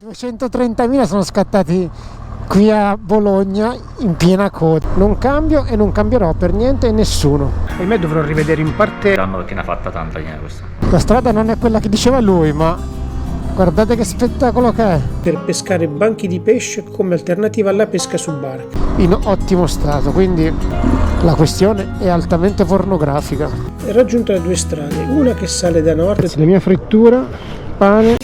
230.000 sono scattati qui a Bologna in piena coda. Non cambio e non cambierò per niente e nessuno. E me dovrò rivedere in parte l'anno perché ne ha fatta tanta questa. La strada non è quella che diceva lui, ma guardate che spettacolo che è. Per pescare banchi di pesce come alternativa alla pesca su barca. In ottimo stato, quindi la questione è altamente pornografica. È raggiunto da due strade, una che sale da nord. La mia frittura, pane.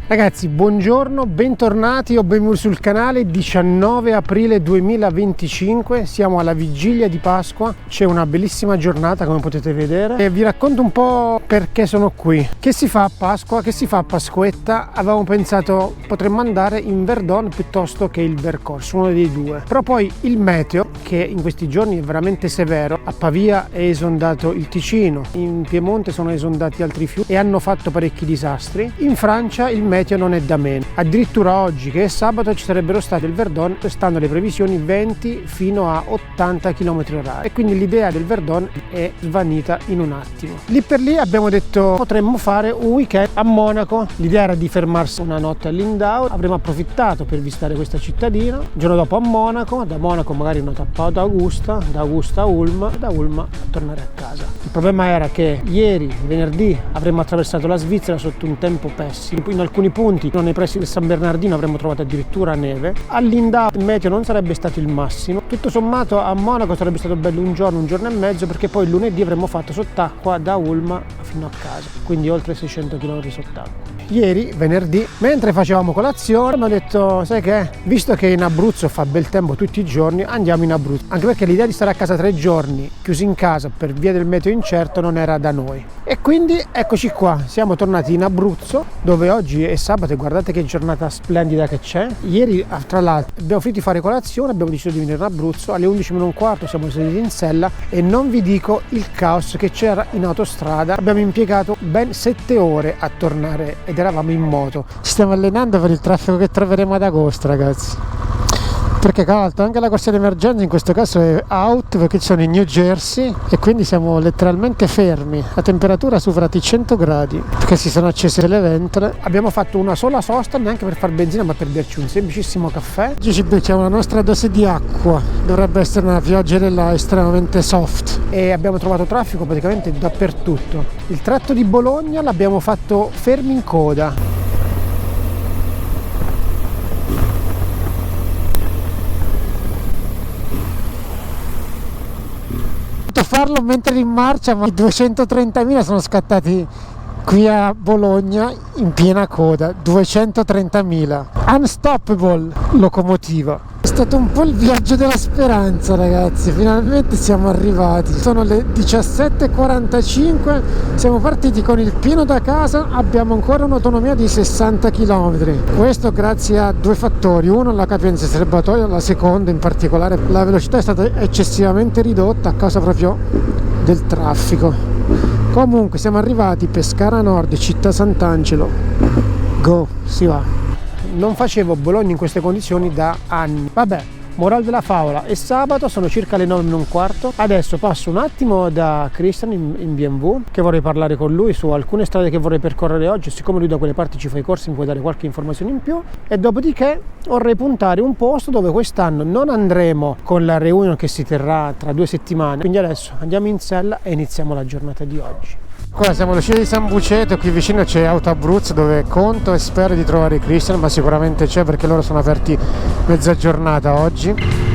Ragazzi, buongiorno, bentornati o benvenuti sul canale. 19 aprile 2025, siamo alla vigilia di Pasqua, c'è una bellissima giornata come potete vedere e vi racconto un po' perché sono qui. Che si fa a Pasqua, che si fa a Pasquetta? Avevamo pensato potremmo andare in Verdon piuttosto che il Vercors, uno dei due, però poi il meteo, che in questi giorni è veramente severo, a Pavia è esondato il Ticino, in Piemonte sono esondati altri fiumi e hanno fatto parecchi disastri, in Francia il meteo non è da meno. Addirittura oggi, che è sabato, ci sarebbero state il Verdon, stando alle previsioni 20 fino a 80 km/h, e quindi l'idea del Verdon è svanita in un attimo. Lì per lì abbiamo detto potremmo fare un weekend a Monaco. L'idea era di fermarsi una notte a Lindau, avremmo approfittato per visitare questa cittadina, il giorno dopo a Monaco, da Monaco magari una tappata ad Augusta, da Augusta a Ulm e da Ulm a tornare a casa. Il problema era che ieri, venerdì, avremmo attraversato la Svizzera sotto un tempo pessimo, in alcuni punti, nei pressi del San Bernardino, avremmo trovato addirittura neve. A Lindau il meteo non sarebbe stato il massimo, tutto sommato a Monaco sarebbe stato bello un giorno e mezzo, perché poi lunedì avremmo fatto sott'acqua da Ulm fino a casa, quindi oltre 600 km sott'acqua. Ieri, venerdì, mentre facevamo colazione, mi ha detto: sai che, visto che in Abruzzo fa bel tempo tutti i giorni, andiamo in Abruzzo, anche perché l'idea di stare a casa 3 giorni chiusi in casa per via del meteo incerto non era da noi. E quindi eccoci qua, siamo tornati in Abruzzo, dove oggi è sabato e guardate che giornata splendida che c'è. Ieri, tra l'altro, abbiamo finito di fare colazione, abbiamo deciso di venire in Abruzzo, alle 11:15 siamo seduti in sella e non vi dico il caos che c'era in autostrada. Abbiamo impiegato ben 7 ore a tornare ed eravamo in moto. Ci stiamo allenando per il traffico che troveremo ad agosto, ragazzi, perché caldo. Anche la corsia d'emergenza in questo caso è out, perché ci sono in New Jersey e quindi siamo letteralmente fermi. La temperatura ha superato i 100 gradi perché si sono accese le ventole. Abbiamo fatto una sola sosta, neanche per far benzina ma per berci un semplicissimo caffè. Oggi ci becchiamo la nostra dose di acqua, dovrebbe essere una pioggerella estremamente soft, e abbiamo trovato traffico praticamente dappertutto. Il tratto di Bologna l'abbiamo fatto fermi in coda. Farlo mentre in marcia, ma i 230.000 sono scattati qui a Bologna in piena coda. 230.000 unstoppable locomotiva. È stato un po' il viaggio della speranza, ragazzi, finalmente siamo arrivati. Sono le 17:45, siamo partiti con il pieno da casa, abbiamo ancora un'autonomia di 60 km. Questo grazie a due fattori: uno, la capienza del serbatoio, la seconda in particolare la velocità è stata eccessivamente ridotta a causa proprio del traffico. Comunque siamo arrivati, Pescara Nord, città Sant'Angelo. Go, si va. Non facevo Bologna in queste condizioni da anni. Vabbè, morale della favola, è sabato, sono circa le 9:15. Adesso passo un attimo da Christian in BMW, che vorrei parlare con lui su alcune strade che vorrei percorrere oggi. Siccome lui da quelle parti ci fa i corsi, mi può dare qualche informazione in più. E dopodiché vorrei puntare un posto dove quest'anno non andremo con la reunion che si terrà tra 2 settimane. Quindi adesso andiamo in sella e iniziamo la giornata di oggi. Qua siamo all'uscita di San Buceto, qui vicino c'è Auto Abruzzo, dove conto e spero di trovare Christian, ma sicuramente c'è perché loro sono aperti mezza giornata oggi.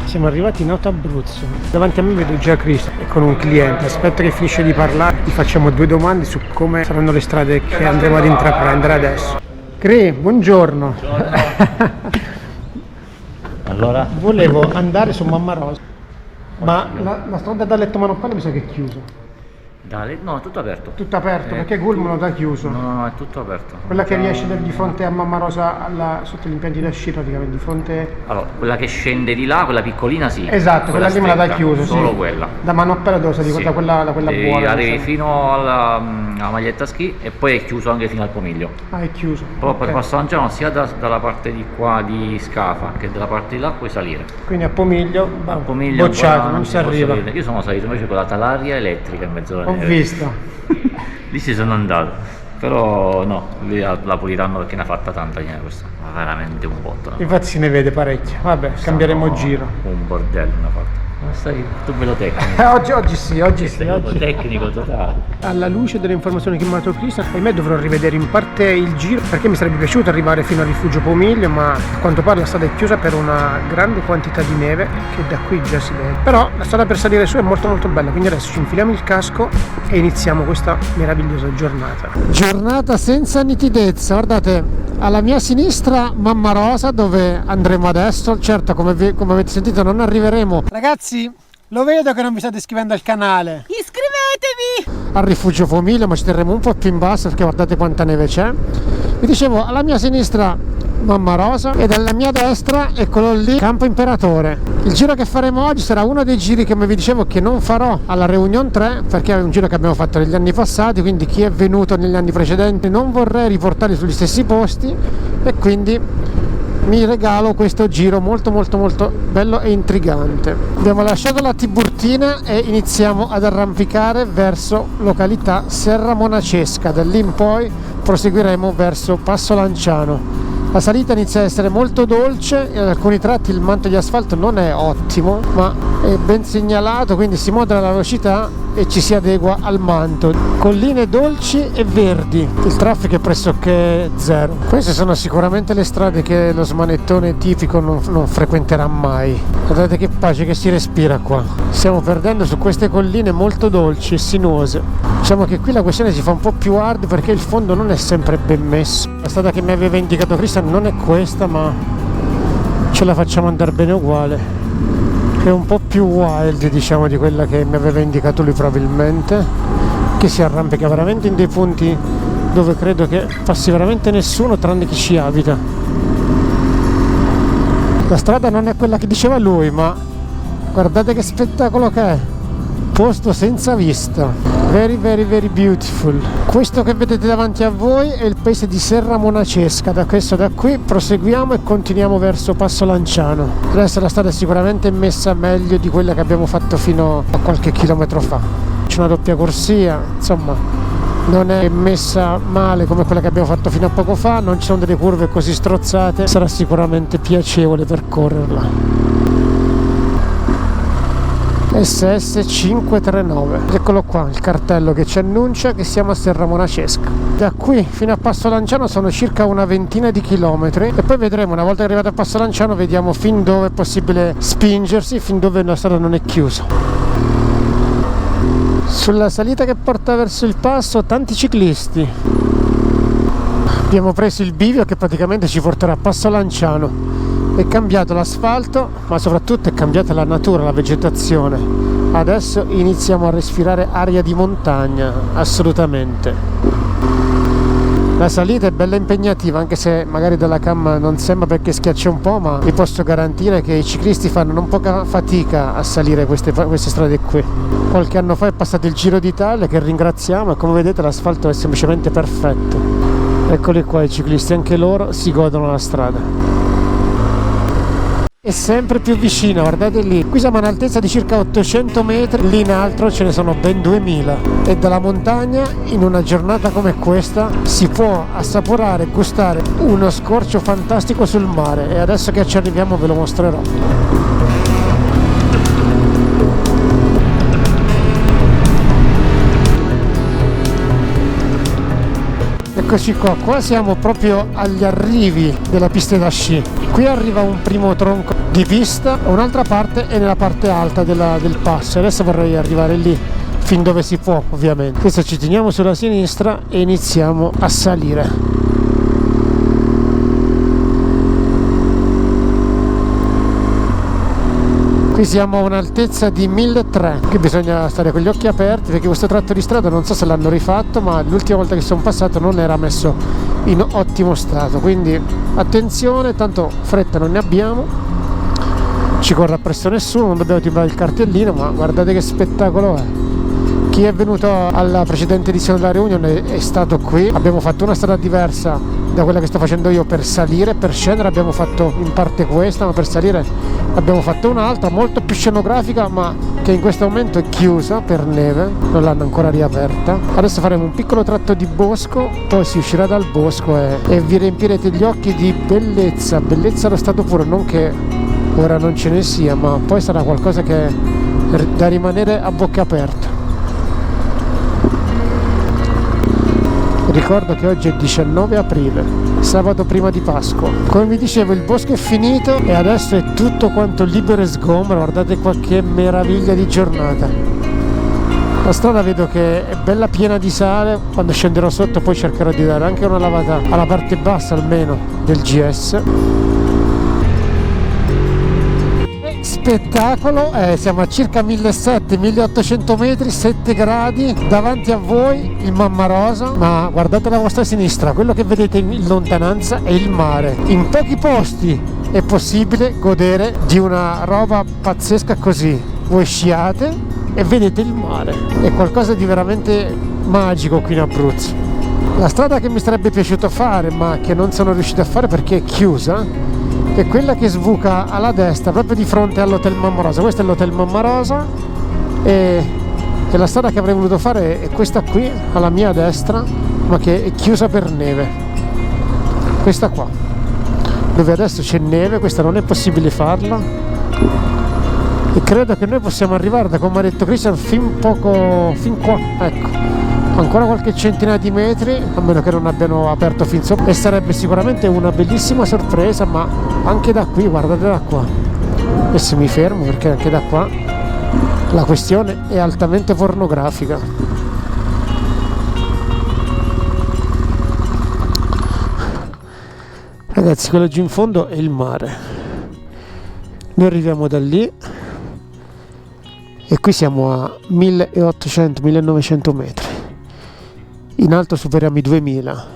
Siamo arrivati in Auto Abruzzo, davanti a me vedo già Cristo con un cliente, aspetta che finisce di parlare, gli facciamo 2 domande su come saranno le strade che andremo ad intraprendere adesso. Cri, buongiorno. Allora? Volevo andare su Mamma Rosa, ma la strada da Letto Manoppello mi sa che è chiusa. No, tutto aperto. Tutto aperto, perché Gulmo lo dà chiuso. No, è tutto aperto. Quella che riesce di fronte a Mamma Rosa sotto gli impianti da sci praticamente, di fronte... Allora, quella che scende di là, quella piccolina sì. Esatto, quella lì me la dà chiuso, solo sì. quella. Da Manoppella Dosa, dico, Sì. da quella buona. Arrivi diciamo. fino alla maglietta ski e poi è chiuso anche fino al pomiglio. Ah, è chiuso. Però Ok. per Passalangiano sia dalla parte di qua di Scafa che dalla parte di là puoi salire. Quindi a Pomiglio, A Pomiglio bocciato, ancora non si può arriva. salire. Io sono salito invece con la talaria elettrica in mezzo alla Ho neve. visto. Lì ci sono andato, però no, lì la puliranno perché ne ha fatta tanta questa, ma veramente un botto. Infatti se ne vede parecchio. Vabbè, cambieremo giro. Un bordello ne ha fatto. Ma stai tu bello tecnico. Oggi sì, oggi sì. Sei proprio Oggi. tecnico totale. Alla luce delle informazioni che mi ha dato Cristian, ahimè dovrò rivedere in parte il giro perché mi sarebbe piaciuto arrivare fino al rifugio Pomiglio, ma a quanto pare la strada è chiusa per una grande quantità di neve che da qui già si vede. Però la strada per salire su è molto molto bella, quindi adesso ci infiliamo il casco e iniziamo questa meravigliosa giornata. Giornata senza nitidezza, guardate. Alla mia sinistra Mamma Rosa, dove andremo adesso. Certo, come avete sentito non arriveremo. Ragazzi, lo vedo che non vi state iscrivendo al canale. Iscrivetevi! Al rifugio Pomiglio, ma ci terremo un po' più in basso perché guardate quanta neve c'è. Vi dicevo, alla mia sinistra Mamma Rosa e dalla mia destra, eccolo lì, Campo Imperatore. Il giro che faremo oggi sarà uno dei giri che, come vi dicevo, che non farò alla Reunion 3 perché è un giro che abbiamo fatto negli anni passati, quindi chi è venuto negli anni precedenti non vorrei riportarli sugli stessi posti e quindi mi regalo questo giro molto molto molto bello e intrigante. Abbiamo lasciato la Tiburtina e iniziamo ad arrampicare verso località Serra Monacesca. Da lì in poi proseguiremo verso Passo Lanciano. La salita inizia a essere molto dolce e ad alcuni tratti il manto di asfalto non è ottimo, ma è ben segnalato, quindi si modera la velocità e ci si adegua al manto. Colline dolci e verdi, il traffico è pressoché zero. Queste sono sicuramente le strade che lo smanettone tipico non frequenterà mai. Guardate che pace che si respira qua. Stiamo perdendo su queste colline molto dolci e sinuose. Diciamo che qui la questione si fa un po' più hard perché il fondo non è sempre ben messo. La strada che mi aveva indicato Cristian non è questa, ma ce la facciamo andare bene uguale. È un po' più wild, diciamo, di quella che mi aveva indicato lui probabilmente, che si arrampica veramente in dei punti dove credo che passi veramente nessuno tranne chi ci abita. La strada non è quella che diceva lui, ma guardate che spettacolo che è, posto senza vista, very very very beautiful. Questo che vedete davanti a voi è il paese di Serra Monacesca. Da qui proseguiamo e continuiamo verso Passo Lanciano. Adesso la strada è sicuramente messa meglio di quella che abbiamo fatto fino a qualche chilometro fa. C'è una doppia corsia, insomma non è messa male come quella che abbiamo fatto fino a poco fa, non ci sono delle curve così strozzate, sarà sicuramente piacevole percorrerla. SS 539, eccolo qua il cartello che ci annuncia che siamo a Serra Monacesca. Da qui fino a Passo Lanciano sono circa una ventina di chilometri e poi vedremo, una volta arrivati a Passo Lanciano, vediamo fin dove è possibile spingersi, fin dove la strada non è chiusa. Sulla salita che porta verso il passo tanti ciclisti. Abbiamo preso il bivio che praticamente ci porterà a Passo Lanciano. È cambiato l'asfalto, ma soprattutto è cambiata la natura, la vegetazione. Adesso iniziamo a respirare aria di montagna, assolutamente. La salita è bella impegnativa, anche se magari dalla cam non sembra perché schiaccia un po', ma vi posso garantire che i ciclisti fanno non poca fatica a salire queste strade qui. Qualche anno fa è passato il Giro d'Italia, che ringraziamo, e come vedete l'asfalto è semplicemente perfetto. Eccoli qua i ciclisti, anche loro si godono la strada. È sempre più vicina, guardate lì. Qui siamo a un'altezza di circa 800 metri, lì in alto ce ne sono ben 2000. E dalla montagna, in una giornata come questa, si può assaporare e gustare uno scorcio fantastico sul mare. E adesso che ci arriviamo ve lo mostrerò. Eccoci qua siamo proprio agli arrivi della pista da sci. Qui arriva un primo tronco di pista, un'altra parte è nella parte alta del passo. Adesso vorrei arrivare lì, fin dove si può ovviamente. Adesso ci teniamo sulla sinistra e iniziamo a salire. Qui siamo a un'altezza di 1300, qui bisogna stare con gli occhi aperti perché questo tratto di strada non so se l'hanno rifatto, ma l'ultima volta che sono passato non era messo in ottimo stato, quindi attenzione, tanto fretta non ne abbiamo, ci corre appresso nessuno, non dobbiamo timbrare il cartellino, ma guardate che spettacolo è. Chi è venuto alla precedente edizione della Reunion è stato qui. Abbiamo fatto una strada diversa da quella che sto facendo io per salire, per scendere abbiamo fatto in parte questa, ma per salire abbiamo fatto un'altra molto più scenografica, ma che in questo momento è chiusa per neve, non l'hanno ancora riaperta. Adesso faremo un piccolo tratto di bosco, poi si uscirà dal bosco e vi riempirete gli occhi di bellezza allo stato puro, non che ora non ce ne sia, ma poi sarà qualcosa che è da rimanere a bocca aperta. Ricordo che oggi è 19 aprile, sabato prima di Pasqua. Come vi dicevo, il bosco è finito e adesso è tutto quanto libero e sgombro. Guardate qua che meraviglia di giornata. La strada vedo che è bella piena di sale, quando scenderò sotto poi cercherò di dare anche una lavata alla parte bassa almeno del GS. Spettacolo, siamo a circa 1700-1800 metri, 7 gradi, davanti a voi il Mamma Rosa, ma guardate alla vostra sinistra, quello che vedete in lontananza è il mare. In pochi posti è possibile godere di una roba pazzesca così, voi sciate e vedete il mare, è qualcosa di veramente magico qui in Abruzzo. La strada che mi sarebbe piaciuto fare ma che non sono riuscito a fare perché è chiusa è quella che sbuca alla destra proprio di fronte all'hotel Mamma Rosa. Questo è l'hotel Mamma Rosa e la strada che avrei voluto fare è questa qui alla mia destra, ma che è chiusa per neve, questa qua dove adesso c'è neve. Questa non è possibile farla e credo che noi possiamo arrivare, da come ha detto Christian, fin qua, ecco, ancora qualche centinaia di metri, a meno che non abbiano aperto fin sopra, e sarebbe sicuramente una bellissima sorpresa. Ma anche da qui, guardate da qua, adesso mi fermo perché anche da qua la questione è altamente pornografica. Ragazzi, quello giù in fondo è il mare, noi arriviamo da lì e qui siamo a 1800-1900 metri. In alto superiamo i 2000,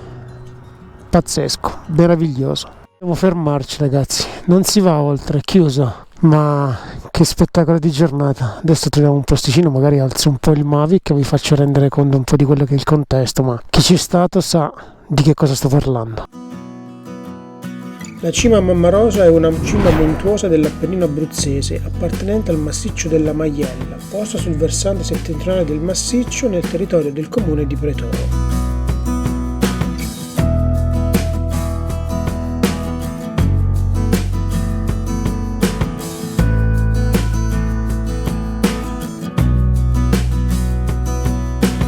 pazzesco, meraviglioso. Dobbiamo fermarci, ragazzi, non si va oltre, è chiuso, ma che spettacolo di giornata. Adesso troviamo un posticino, magari alzo un po' il Mavic e vi faccio rendere conto un po' di quello che è il contesto, ma chi c'è stato sa di che cosa sto parlando. La cima a Mamma Rosa è una cima montuosa dell'Appennino abruzzese, appartenente al massiccio della Maiella, posta sul versante settentrionale del massiccio nel territorio del comune di Pretoro.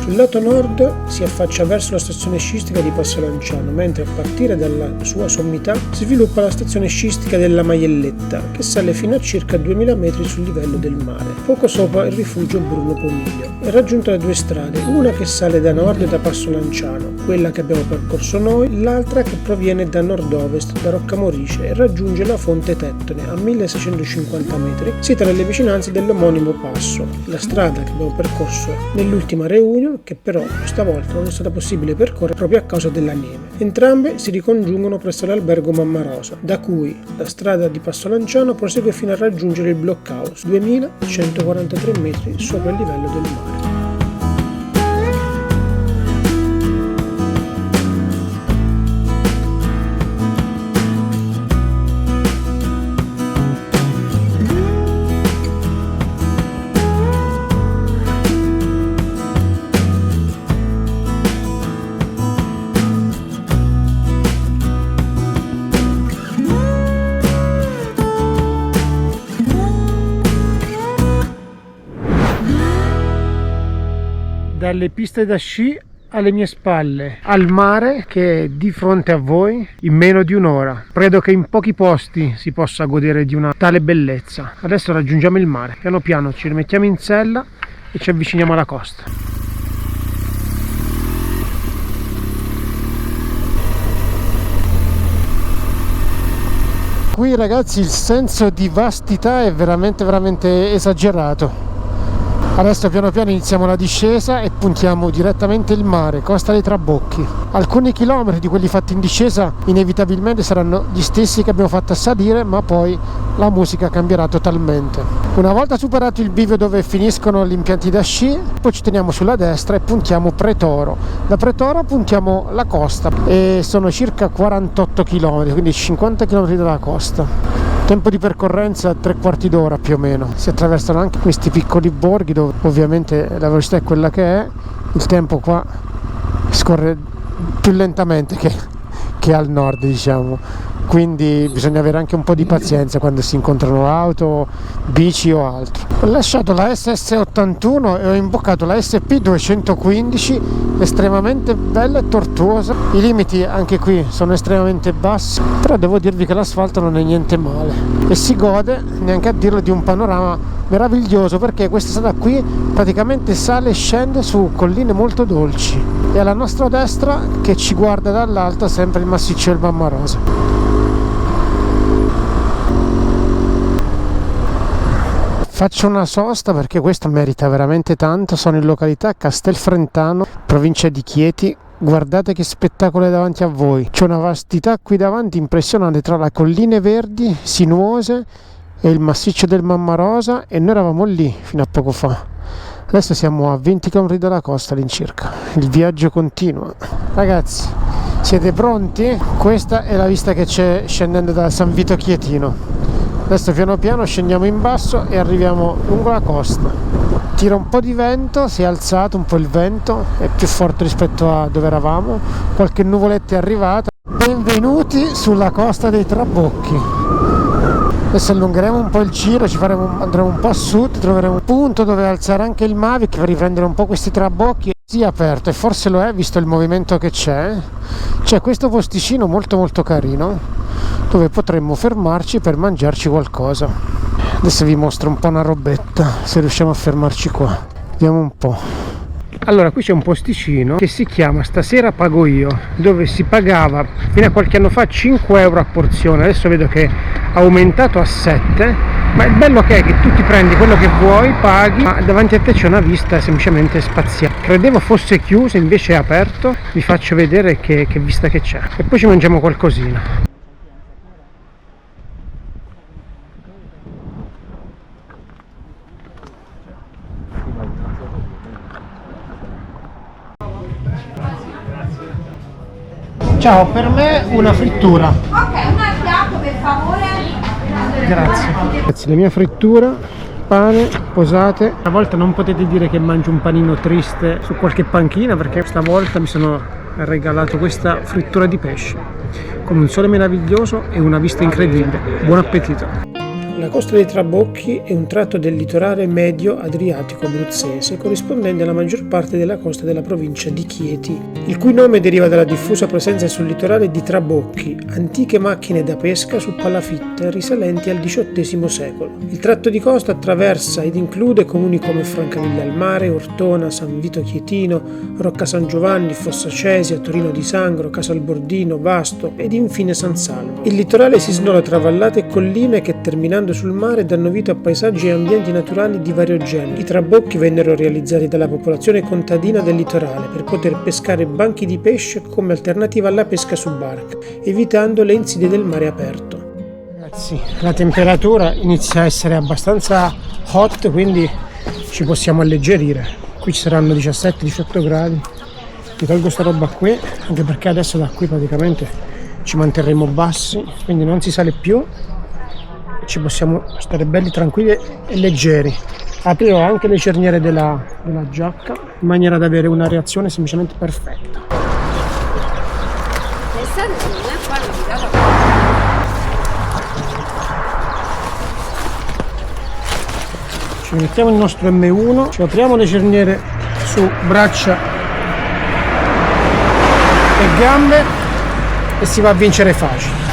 Sul lato nord si affaccia verso la stazione sciistica di Passo Lanciano, mentre a partire dalla sua sommità si sviluppa la stazione sciistica della Maielletta, che sale fino a circa 2000 metri sul livello del mare. Poco sopra il rifugio Bruno Pomiglio. È raggiunto da due strade, una che sale da nord da Passo Lanciano, quella che abbiamo percorso noi, l'altra che proviene da nord-ovest, da Roccamorice, e raggiunge la fonte Tettone a 1650 metri, sita nelle vicinanze dell'omonimo passo. La strada che abbiamo percorso nell'ultima Reunion, che però stavolta non è stata possibile percorrere proprio a causa della neve. Entrambe si ricongiungono presso l'albergo Mamma Rosa, da cui la strada di Passo Lanciano prosegue fino a raggiungere il blockhouse, 2143 metri sopra il livello del mare. Dalle piste da sci alle mie spalle, al mare che è di fronte a voi in meno di un'ora. Credo che in pochi posti si possa godere di una tale bellezza. Adesso raggiungiamo il mare, piano piano ci rimettiamo in sella e ci avviciniamo alla costa. Qui ragazzi il senso di vastità è veramente esagerato. Adesso piano piano iniziamo la discesa e puntiamo direttamente il mare, Costa dei Trabocchi. Alcuni chilometri di quelli fatti in discesa inevitabilmente saranno gli stessi che abbiamo fatto a salire, ma poi la musica cambierà totalmente. Una volta superato il bivio dove finiscono gli impianti da sci, poi ci teniamo sulla destra e puntiamo Pretoro. Da Pretoro puntiamo la costa e sono circa 48 km, quindi 50 km dalla costa. Tempo di percorrenza 3/4 d'ora più o meno. Si attraversano anche questi piccoli borghi dove ovviamente la velocità è quella che è, il tempo qua scorre più lentamente che al nord, diciamo. Quindi bisogna avere anche un po' di pazienza quando si incontrano auto, bici o altro. Ho lasciato la SS81 e ho imboccato la SP215, estremamente bella e tortuosa. I limiti anche qui sono estremamente bassi, però devo dirvi che l'asfalto non è niente male e si gode, neanche a dirlo, di un panorama meraviglioso, perché questa strada qui praticamente sale e scende su colline molto dolci e alla nostra destra, che ci guarda dall'alto, sempre il massiccio del Mammarosa. Faccio una sosta perché questo merita veramente tanto. Sono in località Castelfrentano, provincia di Chieti. Guardate che spettacolo è davanti a voi. C'è una vastità qui davanti impressionante tra le colline verdi sinuose e il massiccio del Mammarosa, e noi eravamo lì fino a poco fa. Adesso siamo a 20 km dalla costa all'incirca. Il viaggio continua. Ragazzi, siete pronti? Questa è la vista che c'è scendendo da San Vito Chietino. Adesso piano piano scendiamo in basso e arriviamo lungo la costa. Tira un po' di vento, si è alzato un po' il vento, è più forte rispetto a dove eravamo, qualche nuvoletta è arrivata. Benvenuti sulla Costa dei Trabocchi. Adesso allungheremo un po' il giro, andremo un po' a sud, troveremo un punto dove alzare anche il Mavic per riprendere un po' questi trabocchi. Sì, aperto, e forse lo è visto il movimento che c'è. C'è questo posticino molto carino dove potremmo fermarci per mangiarci qualcosa. Adesso vi mostro un po' una robetta, se riusciamo a fermarci qua. Vediamo un po'. Allora, qui c'è un posticino che si chiama Stasera Pago Io, dove si pagava fino a qualche anno fa 5 euro a porzione. Adesso vedo che ha aumentato a 7, ma il bello che è che tu ti prendi quello che vuoi, paghi, ma davanti a te c'è una vista semplicemente spaziale. Credevo fosse chiuso, invece è aperto. Vi faccio vedere che vista che c'è e poi ci mangiamo qualcosina. Ciao, per me una frittura. Ok, una piatto per favore. Grazie. Ragazzi, la mia frittura, pane, posate. Stavolta non potete dire che mangio un panino triste su qualche panchina, perché stavolta mi sono regalato questa frittura di pesce con un sole meraviglioso e una vista incredibile. Buon appetito! La Costa dei Trabocchi è un tratto del litorale medio adriatico abruzzese corrispondente alla maggior parte della costa della provincia di Chieti, il cui nome deriva dalla diffusa presenza sul litorale di trabocchi, antiche macchine da pesca su palafitte risalenti al XVIII secolo. Il tratto di costa attraversa ed include comuni come Francavilla al Mare, Ortona, San Vito Chietino, Rocca San Giovanni, Fossa Cesia, Torino di Sangro, Casalbordino, Vasto ed infine San Salvo. Il litorale si snoda tra vallate e colline che, terminando sul mare, danno vita a paesaggi e ambienti naturali di vario genere. I trabocchi vennero realizzati dalla popolazione contadina del litorale per poter pescare banchi di pesce come alternativa alla pesca su barca, evitando le insidie del mare aperto. Ragazzi, la temperatura inizia a essere abbastanza hot, quindi ci possiamo alleggerire. Qui ci saranno 17-18 gradi. Mi tolgo sta roba qui, anche perché adesso da qui praticamente ci manterremo bassi, quindi non si sale più. Ci possiamo stare belli tranquilli e leggeri. Aprirò anche le cerniere della giacca in maniera da avere una reazione semplicemente perfetta. Ci mettiamo il nostro M1, ci apriamo le cerniere su braccia e gambe e si va a vincere facile.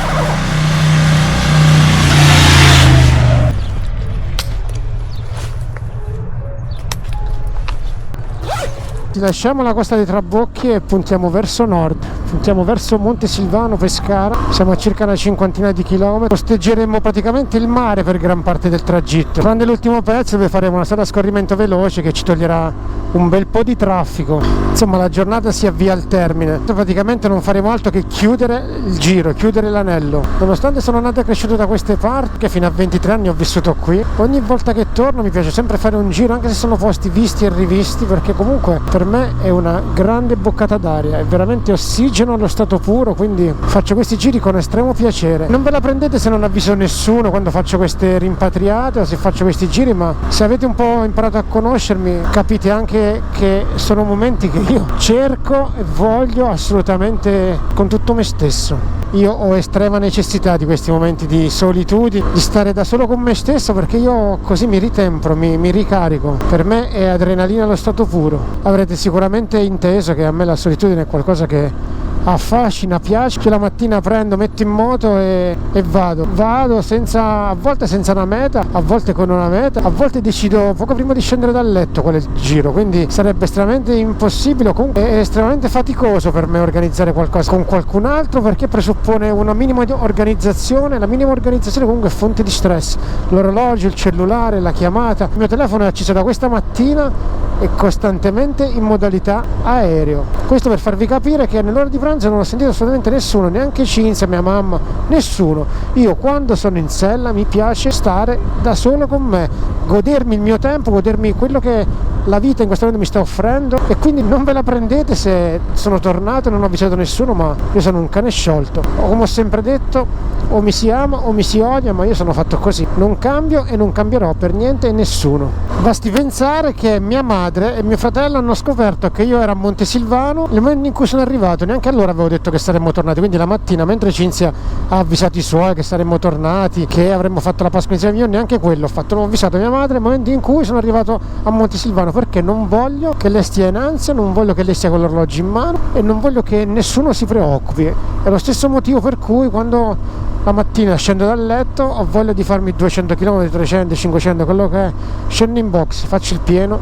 Lasciamo la Costa dei Trabocchi e puntiamo verso nord, Andiamo verso Montesilvano, Pescara, siamo a circa una cinquantina di chilometri, posteggeremo praticamente il mare per gran parte del tragitto, tranne l'ultimo pezzo dove faremo una strada a scorrimento veloce che ci toglierà un bel po' di traffico. Insomma, la giornata si avvia al termine, praticamente non faremo altro che chiudere il giro, chiudere l'anello. Nonostante sono nato e cresciuto da queste parti, che fino a 23 anni ho vissuto qui, ogni volta che torno mi piace sempre fare un giro, anche se sono posti visti e rivisti, perché comunque per me è una grande boccata d'aria, è veramente ossigeno allo stato puro, quindi faccio questi giri con estremo piacere. Non ve la prendete se non avviso nessuno quando faccio queste rimpatriate o se faccio questi giri, ma se avete un po' imparato a conoscermi capite anche che sono momenti che io cerco e voglio assolutamente con tutto me stesso. Io ho estrema necessità di questi momenti di solitudine, di stare da solo con me stesso, perché io così mi ritempro, mi ricarico. Per me è adrenalina allo stato puro. Avrete sicuramente inteso che a me la solitudine è qualcosa che affascina, piace, che la mattina prendo, metto in moto e vado senza, a volte senza una meta, a volte con una meta, a volte decido poco prima di scendere dal letto qual è il giro, quindi sarebbe estremamente impossibile o comunque è estremamente faticoso per me organizzare qualcosa con qualcun altro, perché presuppone una minima organizzazione. La minima organizzazione comunque è fonte di stress, l'orologio, il cellulare, la chiamata. Il mio telefono è acceso da questa mattina e costantemente in modalità aereo. Questo per farvi capire che nell'ora di pranzo non ho sentito assolutamente nessuno, neanche Cinzia, mia mamma, nessuno. Io quando sono in sella mi piace stare da solo con me, godermi il mio tempo, godermi quello che la vita in questo momento mi sta offrendo, e quindi non ve la prendete se sono tornato e non ho avvisato nessuno, ma io sono un cane sciolto. Come ho sempre detto, o mi si ama o mi si odia, ma io sono fatto così, non cambio e non cambierò per niente e nessuno. Basti pensare che mia madre e mio fratello hanno scoperto che io ero a Montesilvano nel momento in cui sono arrivato, neanche allora avevo detto che saremmo tornati, quindi la mattina mentre Cinzia ha avvisato i suoi che saremmo tornati, che avremmo fatto la Pasqua insieme, io neanche quello ho fatto, ho avvisato mia madre nel momento in cui sono arrivato a Montesilvano, perché non voglio che lei stia in ansia, non voglio che lei stia con l'orologio in mano e non voglio che nessuno si preoccupi. È lo stesso motivo per cui quando la mattina scendo dal letto ho voglia di farmi 200 km, 300, 500, quello che è, scendo in box, faccio il pieno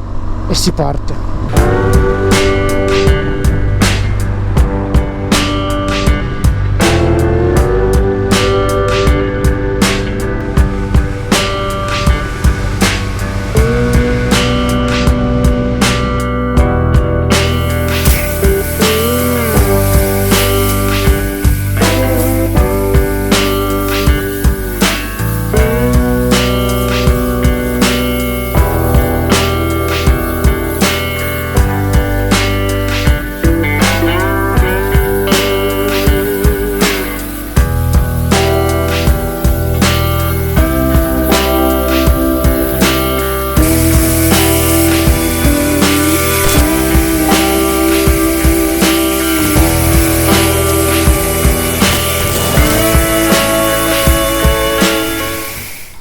e si parte.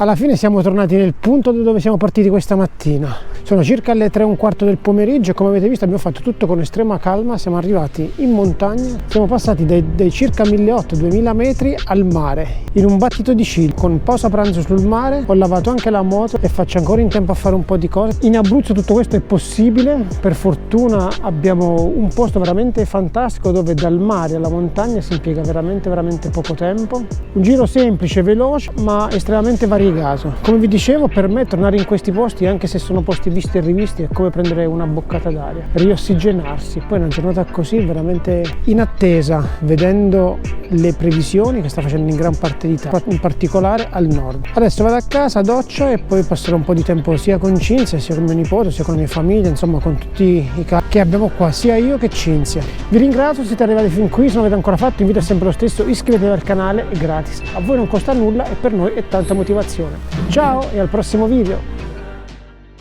Alla fine siamo tornati nel punto da dove siamo partiti questa mattina. Sono circa le 3:15 del pomeriggio e come avete visto abbiamo fatto tutto con estrema calma. Siamo arrivati in montagna, siamo passati dai circa 1800-2000 metri al mare, in un battito di ciglio, con pausa pranzo sul mare. Ho lavato anche la moto e faccio ancora in tempo a fare un po' di cose. In Abruzzo tutto questo è possibile, per fortuna abbiamo un posto veramente fantastico dove dal mare alla montagna si impiega veramente poco tempo. Un giro semplice, veloce, ma estremamente variegato. Come vi dicevo, per me tornare in questi posti, anche se sono posti visti e rivisti, è come prendere una boccata d'aria, riossigenarsi. Poi una giornata così veramente in attesa, vedendo le previsioni che sta facendo in gran parte d'Italia, in particolare al nord. Adesso vado a casa, doccio e poi passerò un po' di tempo sia con Cinzia, sia con mio nipote, sia con la mia famiglia, insomma con tutti i cari che abbiamo qua, sia io che Cinzia. Vi ringrazio, siete arrivati fin qui, se non l'avete ancora fatto l'invito è sempre lo stesso, iscrivetevi al canale, è gratis, a voi non costa nulla e per noi è tanta motivazione. Ciao e al prossimo video!